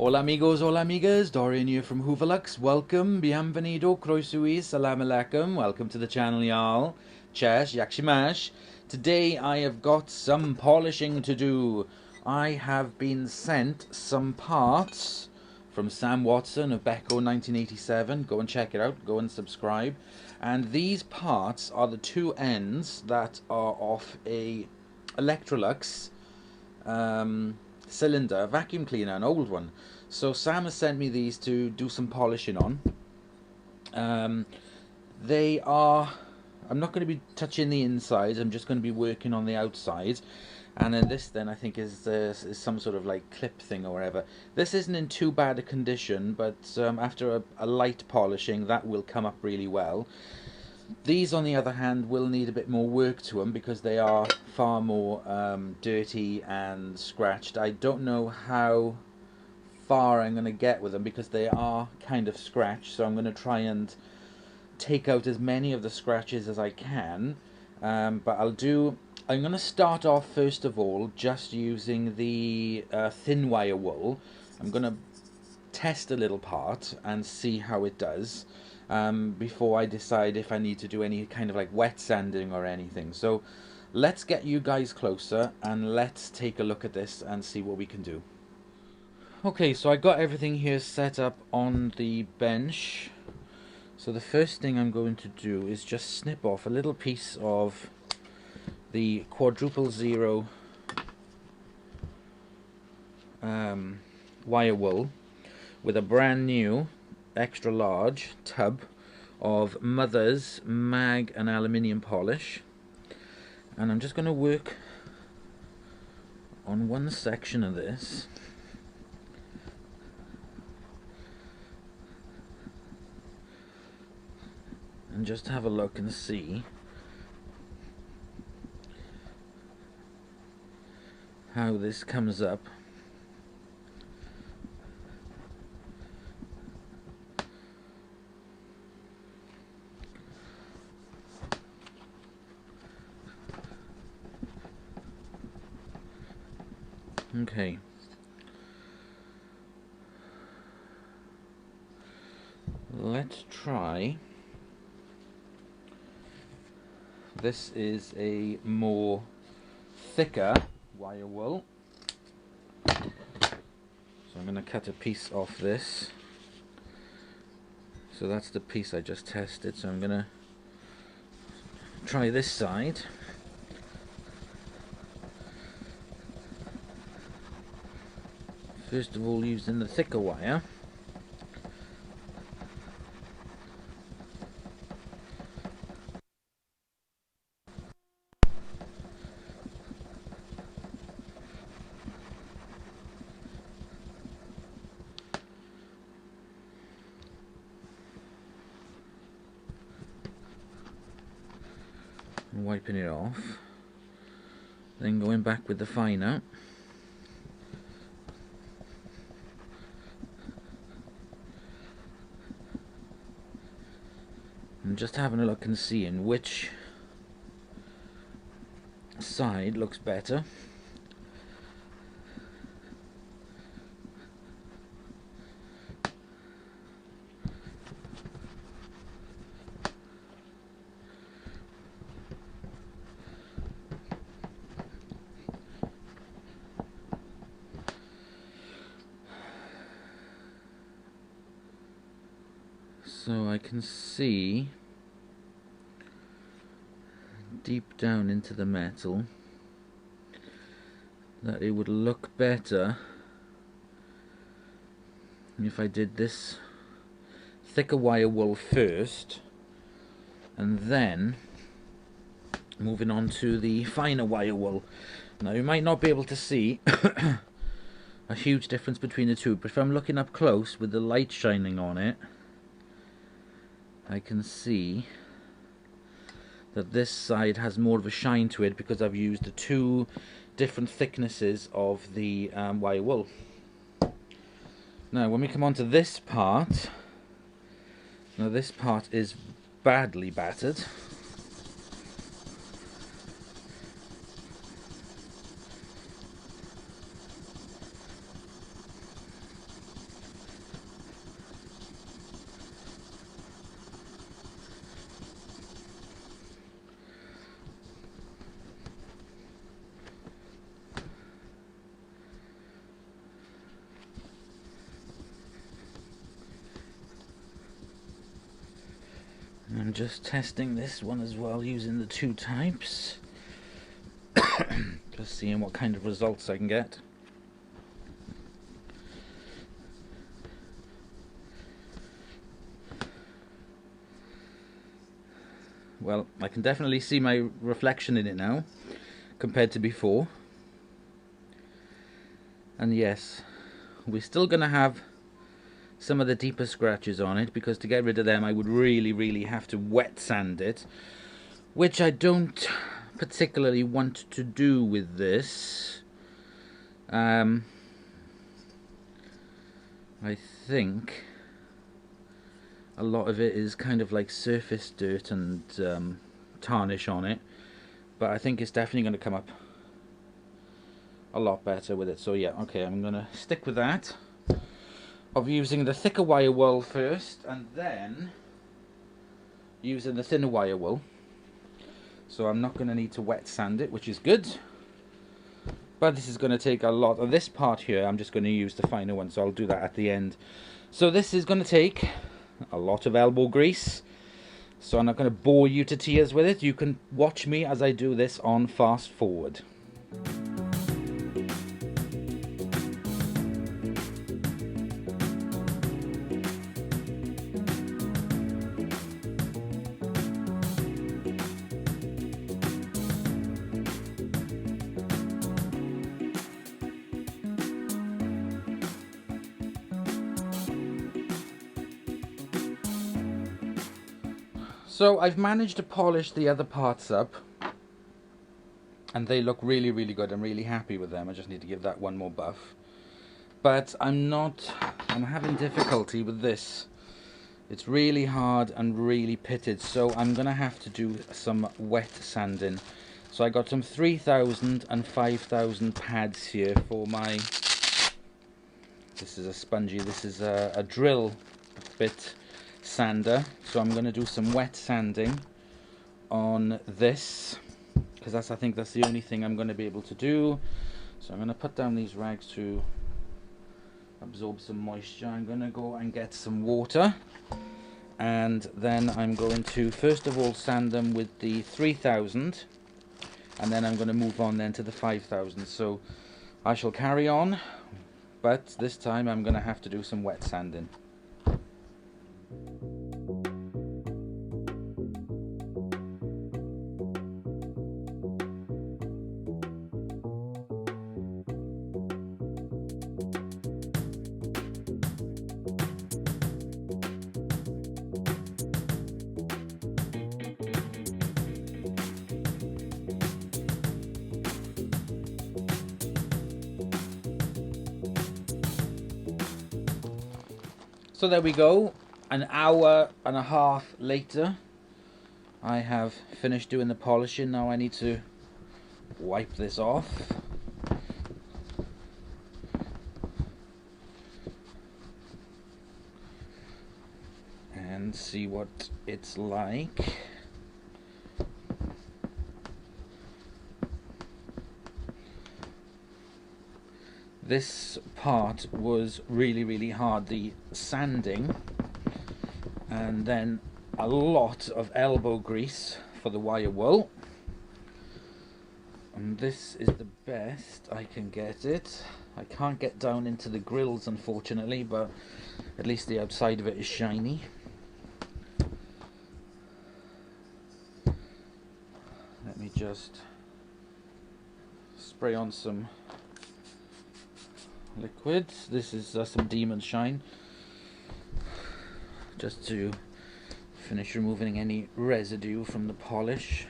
Hola amigos, hola amigas, Dorian here from Electrolux. Welcome, bienvenido, croeso salam alaikum. Welcome to the channel, y'all. Chesh, yakshimash. Today I have got some polishing to do. I have been sent some parts from Sam Watson of Beko1987. Go and check it out, go and subscribe. And these parts are the two ends that are off a Electrolux cylinder vacuum cleaner, an old one. So Sam has sent me these to do some polishing on. They are, I'm not going to be touching the insides, I'm just going to be working on the outside. And then this then I think is some sort of like clip thing or whatever. This isn't in too bad a condition, but after a light polishing that will come up really well. These, on the other hand, will need a bit more work to them because they are far more dirty and scratched. I don't know how far I'm going to get with them because they are kind of scratched, so I'm going to try and take out as many of the scratches as I can. I'm going to start off first of all just using the thin wire wool. I'm going to test a little part and see how it does before I decide if I need to do any kind of like wet sanding or anything. So let's get you guys closer and let's take a look at this and see what we can do. Okay, so I got everything here set up on the bench. So the first thing I'm going to do is just snip off a little piece of the quadruple zero wire wool with a brand new extra large tub of Mother's mag and aluminium polish, and I'm just going to work on one section of this. And just have a look and see how this comes up. Okay. Let's try. This is a more thicker wire wool. So I'm going to cut a piece off this. So that's the piece I just tested. So I'm going to try this side. First of all, using the thicker wire. Wiping it off, then going back with the finer. And just having a look and seeing which side looks better. So I can see deep down into the metal that it would look better if I did this thicker wire wool first and then moving on to the finer wire wool. Now you might not be able to see a huge difference between the two, but if I'm looking up close with the light shining on it, I can see that this side has more of a shine to it because I've used the two different thicknesses of the wire wool. Now when we come on to this part, now this part is badly battered. I'm just testing this one as well using the two types. Just seeing what kind of results I can get. Well, I can definitely see my reflection in it now compared to before. And yes, we're still going to have some of the deeper scratches on it, because to get rid of them I would really have to wet sand it, which I don't particularly want to do with this. I think a lot of it is kind of like surface dirt and tarnish on it, but I think it's definitely going to come up a lot better with it. So yeah, okay, I'm going to stick with that, of using the thicker wire wool first and then using the thinner wire wool. So I'm not going to need to wet sand it, which is good, but this is going to take a lot of this part here. I'm just going to use the finer one, so I'll do that at the end. So this is going to take a lot of elbow grease, so I'm not going to bore you to tears with it. You can watch me as I do this on fast forward. So I've managed to polish the other parts up, and they look really good. I'm really happy with them. I just need to give that one more buff. But I'm having difficulty with this. It's really hard and really pitted, so I'm going to have to do some wet sanding. So I got some 3000 and 5000 pads here for my, this is a spongy, this is a drill bit sander. So I'm going to do some wet sanding on this, because I think that's the only thing I'm going to be able to do. So I'm going to put down these rags to absorb some moisture. I'm going to go and get some water, and then I'm going to first of all sand them with the 3000, and then I'm going to move on then to the 5000. So I shall carry on, but this time I'm going to have to do some wet sanding. So there we go, an hour and a half later I have finished doing the polishing. Now I need to wipe this off. And see what it's like. This part was really hard, the sanding, and then a lot of elbow grease for the wire wool. And this is the best I can get it. I can't get down into the grills unfortunately, but at least the outside of it is shiny. Let me just spray on some liquid. This is some Demon Shine, just to finish removing any residue from the polish.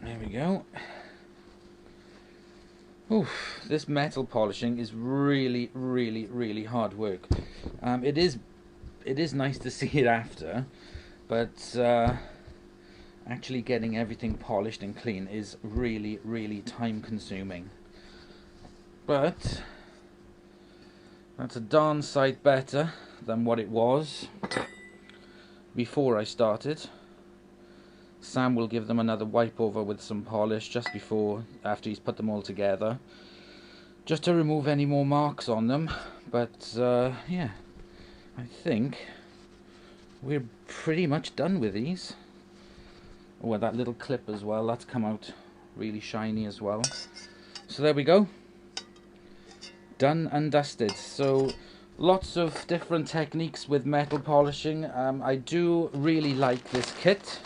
There we go. Oof, this metal polishing is really hard work. It is nice to see it after, but actually getting everything polished and clean is really time consuming. But that's a darn sight better than what it was before I started. Sam will give them another wipe over with some polish just after he's put them all together. just to remove any more marks on them. But yeah, I think we're pretty much done with these. Oh, that little clip as well, that's come out really shiny as well. So there we go, done and dusted. So lots of different techniques with metal polishing. I do really like this kit.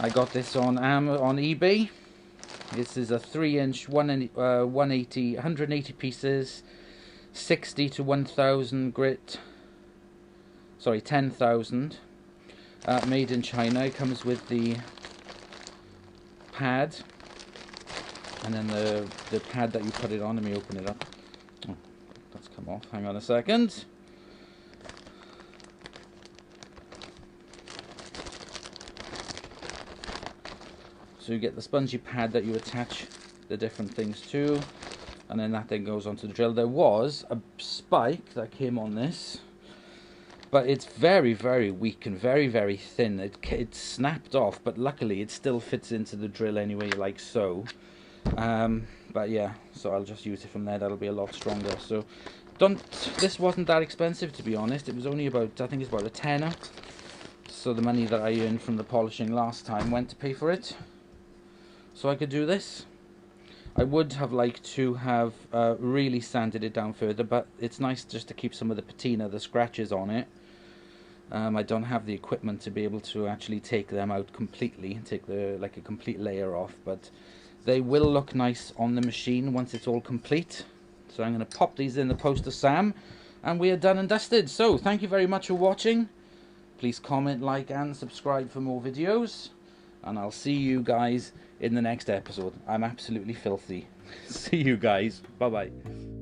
I got this on eBay. This is a 3-inch 180 pieces, 60 to 1000 grit, sorry, 10,000, made in China. It comes with the pad, and then the pad that you put it on. Let me open it up. Oh, that's come off, hang on a second. So you get the spongy pad that you attach the different things to, and then that then goes onto the drill. There was a spike that came on this, but it's very, very weak and very, very thin. It snapped off, but luckily it still fits into the drill anyway, like so. But yeah, so I'll just use it from there. That'll be a lot stronger. So this wasn't that expensive, to be honest. It was only about, I think it's about a tenner. So the money that I earned from the polishing last time went to pay for it, so I could do this. I would have liked to have really sanded it down further, but it's nice just to keep some of the patina, the scratches on it. I don't have the equipment to be able to actually take them out completely, take like a complete layer off, but they will look nice on the machine once it's all complete. So I'm going to pop these in the post to Sam, and we are done and dusted. So thank you very much for watching. Please comment, like and subscribe for more videos, and I'll see you guys in the next episode. I'm absolutely filthy. See you guys. Bye bye.